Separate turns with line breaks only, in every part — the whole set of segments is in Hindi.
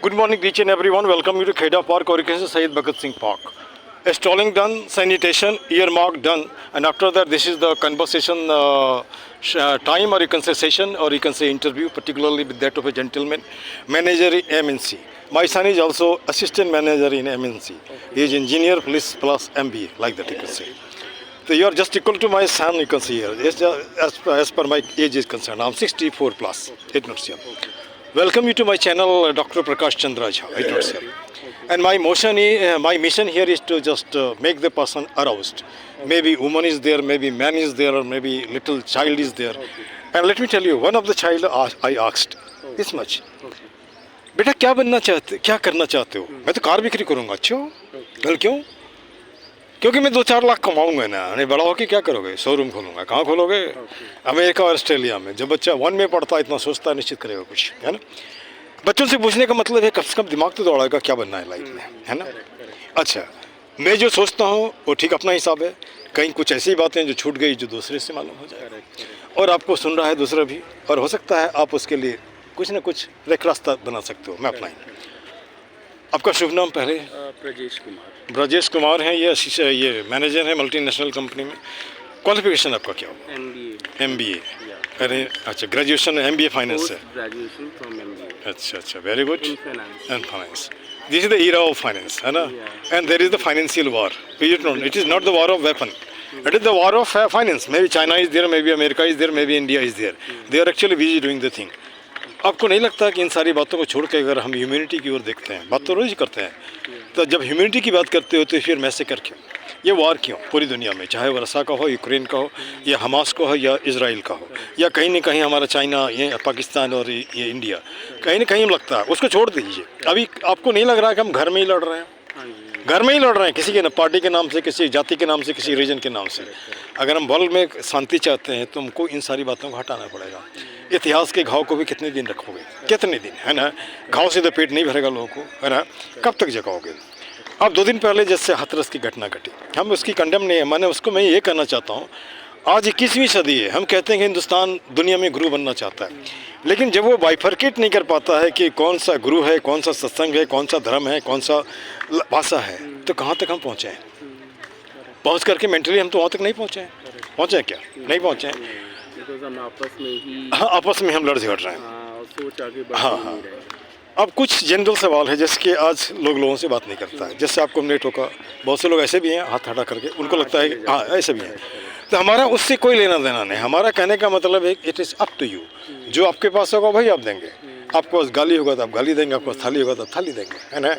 Good morning, each and everyone. Welcome you to Kheda Park, or you can say Syed Bhagat Singh Park. A stalling done, sanitation, earmark done, and after that, this is the conversation time, or you can say session, or you can say interview, particularly with that of a gentleman, manager in MNC. My son is also assistant manager in MNC. He is engineer, police plus MBA, like that you can say. So you are just equal to my son, you can see here. As per my age is concerned, I'm 64 plus. It not here. Welcome you to my channel, Dr. Prakash Chandra Jha. It not here. And my mission here is to just make the person aroused. Maybe woman is there, maybe man is there, or maybe little child is there. And let me tell you, one of the child I asked this much. बेटा क्या बनना चाहते, क्या करना चाहते हो? मैं तो कार बिक्री करूँगा। अच्छा, कल क्यों? क्योंकि मैं 2-4 लाख कमाऊंगा ना। नहीं बड़ा होके क्या करोगे? शोरूम खोलूंगा। कहाँ खोलोगे? अमेरिका और ऑस्ट्रेलिया में। जब बच्चा 1 में पढ़ता है इतना सोचता है निश्चित करेगा कुछ, है ना? बच्चों से पूछने का मतलब है कम से कम दिमाग तो दौड़ाएगा क्या बनना है लाइफ में, है ना? अच्छा, मैं जो सोचता हूँ वो ठीक अपना हिसाब है। कहीं कुछ ऐसी बातें जो छूट गई जो दूसरे से मालूम हो जाए, और आपको सुन रहा है दूसरा भी, और हो सकता है आप उसके लिए कुछ ना कुछ रेख रास्ता बना सकते हो। मैं अपना ही। आपका शुभ नाम पहले?
ब्रजेश कुमार।
ब्रजेश कुमार हैं, ये मैनेजर हैं मल्टीनेशनल कंपनी में। क्वालिफिकेशन आपका क्या होगा? MBA। अरे अच्छा, ग्रेजुएशन MBA फाइनेंस है।
Graduation from MBA।
अच्छा, very good.
In
finance. This is the era of finance, है ना? And there is the financial war. It is not the war of weapon. It is the war of finance. Maybe China is there, maybe America is there, maybe India is there. They are actually busy doing the thing. आपको नहीं लगता कि इन सारी बातों को छोड़ के अगर हम ह्यूमैनिटी की ओर देखते हैं, बात तो रोज करते हैं, तो जब ह्यूमैनिटी की बात करते हो तो फिर मैसेकर क्यों? ये वार क्यों पूरी दुनिया में, चाहे वो रसा का हो, यूक्रेन का हो, या हमास का हो, या इजराइल का हो, या कहीं ना कहीं हमारा चाइना, ये पाकिस्तान और ये इंडिया, कहीं ना कहीं लगता है उसको छोड़ दीजिए। अभी आपको नहीं लग रहा है कि हम घर में ही लड़ रहे हैं? घर में ही लड़ रहे हैं, किसी के पार्टी के नाम से, किसी जाति के नाम से, किसी रीजन के नाम से। अगर हम वर्ल्ड में शांति चाहते हैं तो हमको इन सारी बातों को हटाना पड़ेगा। इतिहास के घाव को भी कितने दिन रखोगे, कितने दिन, है ना? घाव से तो पेट नहीं भरेगा लोगों को, है ना? कब तक जगाओगे? अब 2 दिन पहले जैसे हाथरस की घटना घटी, हम उसकी कंडेम नहीं है, मैं ये कहना चाहता हूँ, आज 21वीं सदी है, हम कहते हैं कि हिंदुस्तान दुनिया में गुरु बनना चाहता है, लेकिन जब वो बाइफर्केट नहीं कर पाता है कि कौन सा गुरु है, कौन सा सत्संग है, कौन सा धर्म है, कौन सा भाषा है, तो कहाँ तक हम पहुँचे हैं? पहुँच करके मेंटली हम तो वहाँ तक नहीं पहुँचे हैं। पहुँचे हैं क्या? नहीं पहुँचे हैं। आपस में हम लड़ झगड़ रहे हैं। हाँ। अब कुछ जनरल सवाल है जैसे कि आज लोगों से बात नहीं करता है, जैसे आपको हमने टोका, बहुत से लोग ऐसे भी हैं हाथ हटा करके, उनको लगता है हाँ ऐसे भी हैं, तो हमारा उससे कोई लेना देना नहीं। हमारा कहने का मतलब है it is up to you. जो आपके पास होगा वही आप देंगे। आपके पास गाली होगा तो आप गाली देंगे, आपके पास थाली होगा तो थाली देंगे, है ना?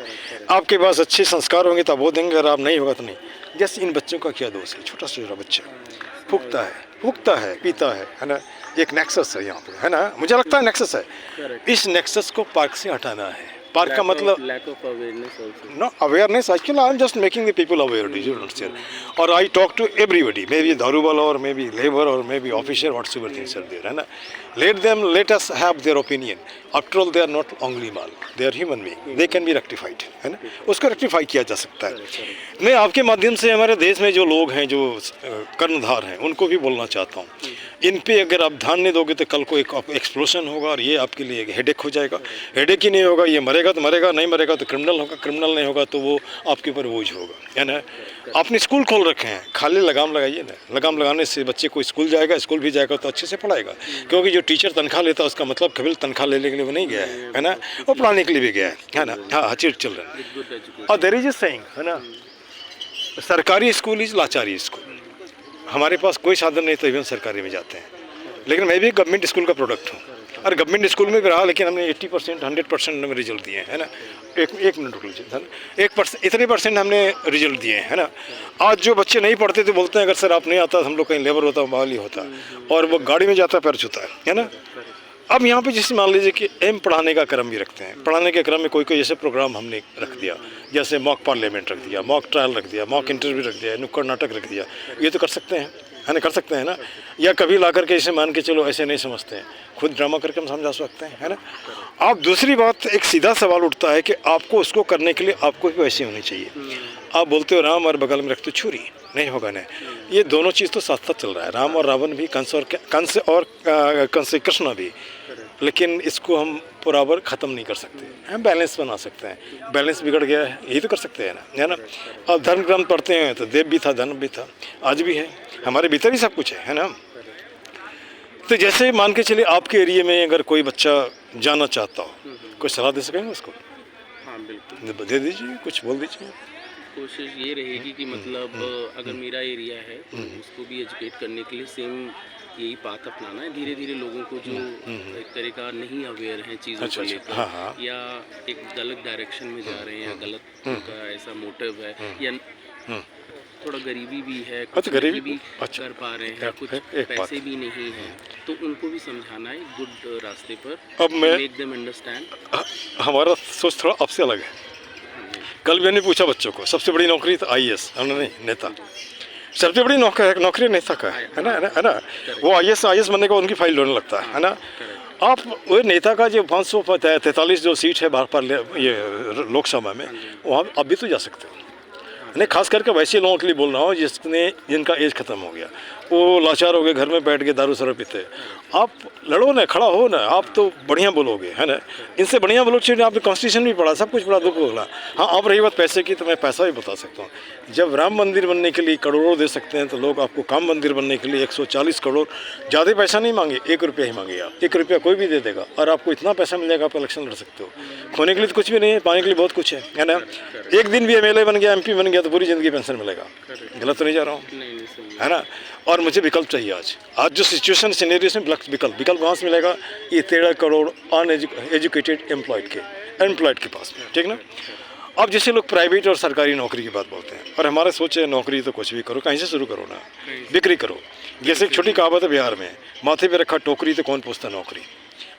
आपके पास अच्छे संस्कार होंगे तो वो देंगे, अगर आप नहीं होगा तो नहीं। जैसे इन बच्चों का क्या दोष है? छोटा छोटा बच्चा फूकता है, पीता है ना? एक नेक्सस है यहाँ पे, है ना? मुझे लगता है नेक्सस है। इस नेक्सस को पार्क से हटाना है। पार्क का मतलब
lack of awareness also.
No awareness. Actually, I am just making the people aware. Do you understand? Or I talk to everybody. Maybe Darubal or maybe labor or maybe officer, whatsoever things are there. है ना? Let us have their opinion. After all, they are not only mal. They are human being. They can be rectified. है ना? उसको rectify किया जा सकता है। मैं आपके माध्यम से हमारे देश में जो लोग हैं, जो कर्णधार हैं, उनको भी बोलना चाहता हूँ। इन पे अगर आप ध्यान नहीं दोगे तो कल को एक एक्सप्लोशन होगा और ये आपके लिए एक हेडेक हो जाएगा। हेडेक ही नहीं होगा, ये मरेगा तो मरेगा, नहीं मरेगा तो क्रिमिनल होगा, क्रिमिनल नहीं होगा तो वो आपके ऊपर बोझ होगा, है ना? आपने स्कूल खोल रखे हैं, खाली लगाम लगाइए ना। लगाम लगाने से बच्चे को स्कूल जाएगा, स्कूल भी जाएगा तो अच्छे से पढ़ाएगा, क्योंकि जो टीचर तनख्वाह लेता है उसका मतलब केवल तनख्वाह लेने के लिए वो नहीं गया है ना? वो पढ़ाने के लिए भी गया है ना? हाँ, चिल्ड्रन। और देयर इज अ सेइंग, है ना, सरकारी स्कूल इज लाचारी स्कूल। हमारे पास कोई साधन नहीं तो हम सरकारी में जाते हैं, लेकिन मैं भी गवर्नमेंट स्कूल का प्रोडक्ट हूँ, और गवर्नमेंट स्कूल में भी रहा, लेकिन हमने 80% 100% में रिजल्ट दिए हैं, है ना? एक मिनट रुक लीजिए, 1% इतने परसेंट हमने रिजल्ट दिए हैं, है ना? आज जो बच्चे नहीं पढ़ते तो बोलते हैं अगर सर आप नहीं आता हम लोग कहीं लेबर होता, माली होता, और वो गाड़ी में जाता पैर छूता है ना? अब यहाँ पे जैसे मान लीजिए कि एम पढ़ाने का क्रम भी रखते हैं। पढ़ाने के क्रम में कोई ऐसे प्रोग्राम हमने रख दिया, जैसे मॉक पार्लियामेंट रख दिया, मॉक ट्रायल रख दिया, मॉक इंटरव्यू रख दिया, नुक्कड़ नाटक रख दिया। ये तो कर सकते हैं, है ना? कर सकते हैं ना? या कभी ला करके इसे मान के चलो ऐसे नहीं समझते हैं, खुद ड्रामा करके हम समझा सकते हैं, है ना? आप दूसरी बात, एक सीधा सवाल उठता है कि आपको उसको करने के लिए आपको भी वैसी होनी चाहिए। आप बोलते हो राम और बगल में रखते छुरी, नहीं होगा ना? ये दोनों चीज़ तो साथ साथ चल रहा है। राम और रावण भी, कंस और कृष्ण भी, लेकिन इसको हम बराबर ख़त्म नहीं कर सकते, हम बैलेंस बना सकते हैं। बैलेंस बिगड़ गया है, यही तो कर सकते हैं ना, है ना। अब धर्म ग्रंथ पढ़ते हैं तो देव भी था, धर्म भी था, आज भी है, हमारे भीतर ही सब कुछ है ना। तो जैसे मान के चलिए आपके एरिया में अगर कोई बच्चा जाना चाहता हो, कोई सलाह दे सकेंगे उसको?
हाँ बिल्कुल,
दे दीजिए, कुछ बोल दीजिए।
कोशिश ये रहेगी कि मतलब अगर मेरा एरिया है तो उसको भी एजुकेट करने के लिए सेम यही पाथ अपनाना है। धीरे धीरे लोगों को जो एक तरह का नहीं अवेयर है चीज़ों को लेकर,
हाँ हाँ
या एक गलत डायरेक्शन में जा रहे हैं, या गलत उनका ऐसा मोटिव है, या थोड़ा गरीबी भी है, कुछ
गरीबी
नहीं भी
अच्छा,
कर पा रहे हैं, कुछ
एक बात
पैसे भी नहीं हैं, तो उनको भी समझाना है गुड रास्ते पर,
अब मैं
मेक देम अंडरस्टैंड।
हमारा सोच थोड़ा आपसे अलग है। कल भी मैंने पूछा बच्चों को, सबसे बड़ी नौकरी तो IAS, नहीं नेता, सबसे बड़ी नौकरी नेता का है ना। वो IAS बनने का उनकी फाइल ढूंढने लगता है ना। आप वो नेता का जो 543 जो सीट है बाहर पर ये लोकसभा में, वहाँ आप भी तो जा सकते हो। नहीं, खास करके वैसे लोगों के लिए बोल रहा हूँ जिनका एज ख़त्म हो गया, वो लाचार हो गए, घर में बैठ के दारू शराब पीते। आप लड़ो ना, खड़ा हो ना, आप तो बढ़िया बोलोगे, है ना। इनसे बढ़िया बोलो चाहिए। आपने कॉन्स्टिट्यूशन भी पढ़ा, सब कुछ पढ़ा, दुख बोला। हाँ, अब रही बात पैसे की, तो मैं पैसा भी बता सकता हूँ। जब राम मंदिर बनने के लिए करोड़ों दे सकते हैं, तो लोग आपको काम मंदिर बनने के लिए 140 करोड़, ज़्यादा पैसा नहीं मांगे, 1 रुपया ही मांगे आप। 1 रुपया कोई भी दे देगा और आपको इतना पैसा मिल जाएगा, आप इलेक्शन लड़ सकते हो। खोने के लिए तो कुछ भी नहीं है, पाने के लिए बहुत कुछ है ना। एक दिन भी MLA बन गया, MP बन गया, तो पूरी ज़िंदगी पेंशन मिलेगा। गलत तो नहीं जा रहा हूँ, है ना। और मुझे विकल्प चाहिए। आज जो सिचुएशन सिनेरियो में विकल्प कहाँ से मिलेगा? ये 13 करोड़ अनएजुकेटेड एम्प्लॉयड के पास में, ठीक ना। अब जैसे लोग प्राइवेट और सरकारी नौकरी की बात बोलते हैं, और हमारा सोच है नौकरी तो कुछ भी करो, कहीं से शुरू करो ना, बिक्री करो। जैसे एक छोटी कहावत है बिहार में, माथे पे रखा टोकरी तो कौन पूछता नौकरी।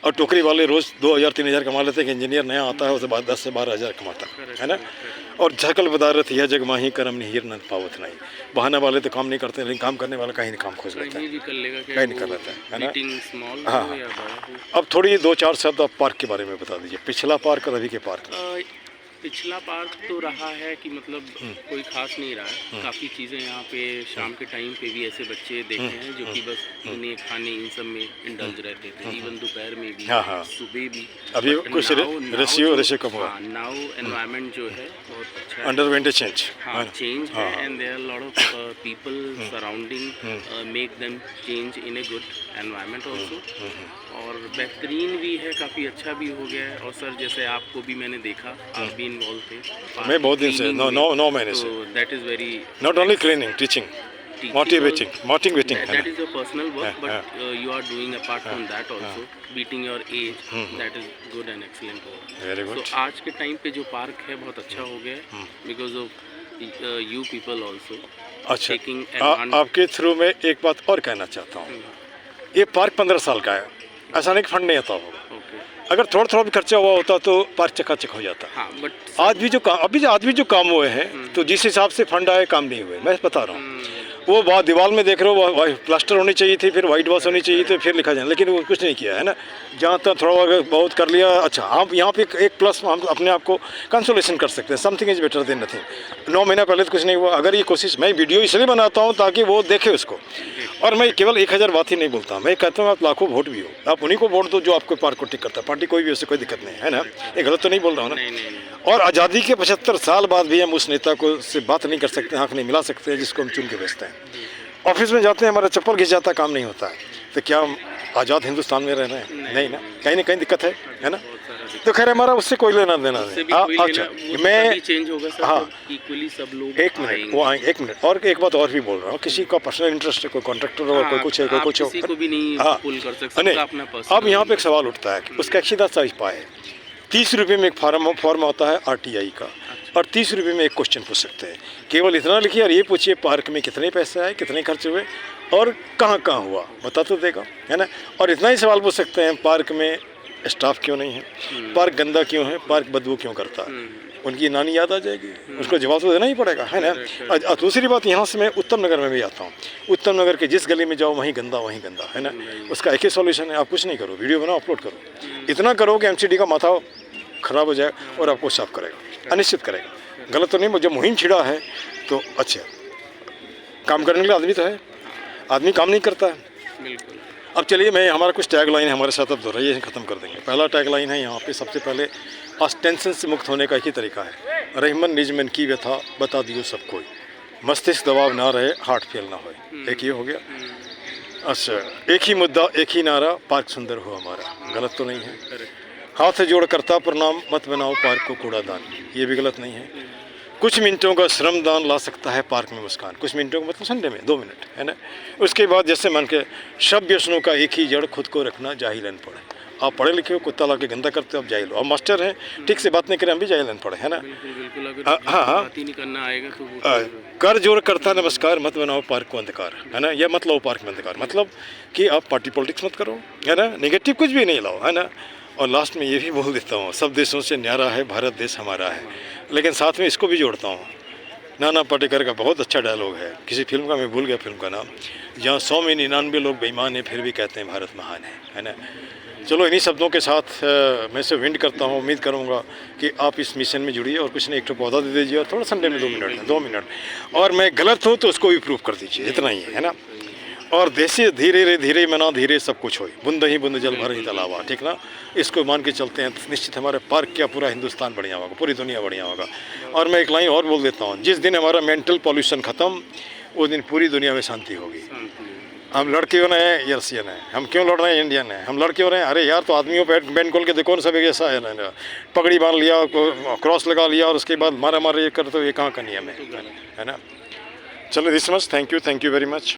और टोकरी वाले रोज़ 2000-3000 कमा लेते हैं, कि इंजीनियर नया आता है उसे 10 से 12 हज़ार कमाता है ना। और झकल बदारत यह जग माही करम नहीं न पावत नहीं। बहाना वाले तो काम नहीं करते, लेकिन काम करने वाला कहीं नहीं काम खोज लेता है, कहीं नहीं कर लेता है ना। हाँ, अब थोड़ी 2-4 शब्द आप पार्क के बारे में बता दीजिए, पिछला पार्क और अभी के पार्क।
पिछला पार्क तो रहा है कि मतलब कोई खास नहीं रहा है। काफ़ी चीज़ें यहाँ पे शाम के टाइम पे भी ऐसे बच्चे देखे हैं जो कि बस पीने खाने इन सब में इंडल्ज रहते थे, इवन दोपहर में भी, सुबह भी।
अभी कुछ रेशियो कम हुआ।
नाउ एनवायरनमेंट जो है बहुत अच्छा है,
अंडरवेंट चेंज,
चेंज है, and there are lot of people surrounding make them change in a good environment also. और बेहतरीन भी है, काफ़ी अच्छा भी हो गया है। और सर जैसे आपको भी मैंने देखा, आप भी इन्वॉल्व थे।
मैं बहुत दिन से 9 महीने से।
That is very,
not only cleaning, teaching, motivating.
That is your personal work, but you are doing apart from that also, beating your age. That is good and excellent work.
Very good.
So आज के टाइम पे जो पार्क है बहुत अच्छा हो गया है, because of you people also.
अच्छा, आपके थ्रू में एक बात और कहना चाहता हूँ। ये पार्क 15 साल का है, ऐसा नहीं कि फंड नहीं आता होगा। अगर थोड़ा भी खर्चा हुआ होता तो पार्क चकाचक हो जाता।
हाँ, बट
आज भी जो काम हुए हैं, तो जिस हिसाब से फंड आए काम नहीं हुए। मैं बता रहा हूँ, वो बात दीवार में देख रहे हो, प्लास्टर होनी चाहिए थी, फिर वाइट वॉश होनी चाहिए थी, फिर लिखा जाए, लेकिन वो कुछ नहीं किया है ना। जहाँ तक थोड़ा बहुत कर लिया। अच्छा, आप यहाँ पे एक प्लस हम अपने आप को कंसोलेशन कर सकते हैं, something is better than nothing. 9 महीना पहले तो कुछ नहीं हुआ। अगर ये कोशिश, मैं वीडियो इसलिए बनाता हूँ ताकि वो देखे उसको, और मैं केवल 1000 बात ही नहीं बोलता। मैं कहता हूँ आप लाखों वोट भी हो, आप उन्हीं को वोट दो जो आपको पार्क को टिक करता है। पार्टी कोई भी, उससे कोई दिक्कत नहीं है ना। ये गलत तो नहीं बोल रहा हूँ ना। और आज़ादी के 75 साल बाद भी हम उस नेता को से बात नहीं कर सकते, आँख नहीं मिला सकते जिसको हम चुन के भेजते हैं। ऑफिस में जाते हैं, हमारा चप्पल घिस जाता, काम नहीं होता है, तो क्या हम आज़ाद हिंदुस्तान में रह रहे हैं? नहीं ना कहीं दिक्कत है ना। तो खैर हमारा उससे कोई लेना देना नहीं। अच्छा, मैं
चेंज होगा सर,
हाँ,
इक्वली सब लोग
एक मिनट वो आएंगे। 1 मिनट और एक बात और भी बोल रहा हूँ। किसी का पर्सनल इंटरेस्ट है, कोई कॉन्ट्रैक्टर हो, कोई कुछ है, कोई कुछ हो,
किसी को भी नहीं पुल कर सकते,
नहीं।
अपना पर्सनल।
अब यहाँ पे एक सवाल उठता है कि उसका एक्सीदा साइज पाए। 30 रुपये में एक फॉर्म आता है RTI का, और 30 रुपये में एक क्वेश्चन पूछ सकते हैं। केवल इतना लिखिए और ये पूछिए पार्क में कितने पैसे आए, कितने खर्च हुए और कहाँ हुआ, बता तो देगा, है ना। और इतना ही सवाल पूछ सकते हैं, पार्क में स्टाफ क्यों नहीं है, पार्क गंदा क्यों है, पार्क बदबू क्यों करता है। उनकी नानी याद आ जाएगी, उसको जवाब तो देना ही पड़ेगा, है ना। दूसरी बात, यहाँ से मैं उत्तम नगर में भी आता हूँ। उत्तम नगर के जिस गली में जाओ वहीं गंदा है ना। उसका एक ही सॉल्यूशन है, आप कुछ नहीं करो, वीडियो बनाओ, अपलोड करो। इतना करो कि MCD का माथा खराब हो जाए और आपको साफ करेगा, अनिश्चित करेगा। गलत तो नहीं, जब मुहिम छिड़ा है तो अच्छा, काम करने के लिए आदमी तो है, आदमी काम नहीं करता है। अब चलिए मैं हमारा कुछ टैग लाइन हमारे साथ अब दोहराइए ख़त्म कर देंगे। पहला टैग लाइन है यहाँ पे सबसे पहले, आज टेंशन से मुक्त होने का एक ही तरीका है, रहीमन निज मन की व्यथा बता दियो सब कोई, मस्तिष्क दबाव ना रहे, हार्ट फेल ना होए। एक ये हो गया। अच्छा, एक ही मुद्दा एक ही नारा, पार्क सुंदर हो हमारा, गलत तो नहीं है। हाथ जोड़ करता प्रणाम, मत बनाओ पार्क को कूड़ादान, ये भी गलत नहीं है। कुछ मिनटों का श्रमदान ला सकता है पार्क में मुस्कान, कुछ मिनटों का मतलब संडे में 2 मिनट, है ना। उसके बाद जैसे मन के शब्द व्यसनों का एक ही जड़, खुद को रखना जाहिल अनपढ़। आप पढ़े लिखे हो, कुत्ता ला के गंदा करते हो, आप जाहिल हो। आप मास्टर हैं, ठीक से बात नहीं करें, हम भी जाहिल अनपढ़, है ना।
बिल्कुल, अगर
हाँ,
बात ही नहीं करना आएगा तो वो
कर जोड़ करता नमस्कार, मत बनाओ पार्क को अंधकार, है ना। यह मत लाओ पार्क में अंधकार, मतलब कि आप पार्टी पॉलिटिक्स मत करो, है ना, नेगेटिव कुछ भी नहीं लाओ, है ना। और लास्ट में ये भी बोल देता हूँ, सब देशों से न्यारा है भारत देश हमारा है, लेकिन साथ में इसको भी जोड़ता हूँ। नाना पाटेकर का बहुत अच्छा डायलॉग है, किसी फिल्म का, मैं भूल गया फिल्म का नाम, जहाँ 100 में 99 लोग बेईमान हैं फिर भी कहते हैं भारत महान है ना। चलो इन्हीं शब्दों के साथ मैं से विंड करता हूँ। उम्मीद करूँगा कि आप इस मिशन में जुड़िए और कुछ ने एक तो पौधा दे दीजिए और थोड़ा संडे में 2 मिनट, और मैं गलत हूँ तो उसको भी प्रूव कर दीजिए, इतना ही है ना। और देसी धीरे रे धीरे मना धीरे सब कुछ हो, बूंद ही बूंद जल भर ही तालाब, ठीक ना। इसको मान के चलते हैं तो निश्चित हमारे पार्क क्या पूरा हिंदुस्तान बढ़िया होगा, पूरी दुनिया बढ़िया होगा। और मैं एक लाइन और बोल देता हूँ, जिस दिन हमारा मेंटल पॉल्यूशन ख़त्म, उस दिन पूरी दुनिया में शांति होगी। हम लड़के हो रहे हैं या रसियन है, हम क्यों लड़ रहे हैं, इंडियन है, हम लड़के हो रहे हैं। अरे यार, तो आदमियों पे बैंड खोल के देखो ना, सब एक ऐसा है ना, पगड़ी बांध लिया, क्रॉस लगा लिया और उसके बाद मारा मार ये कर, तो ये कहाँ का नियम है ना। चलो this much, thank you very much.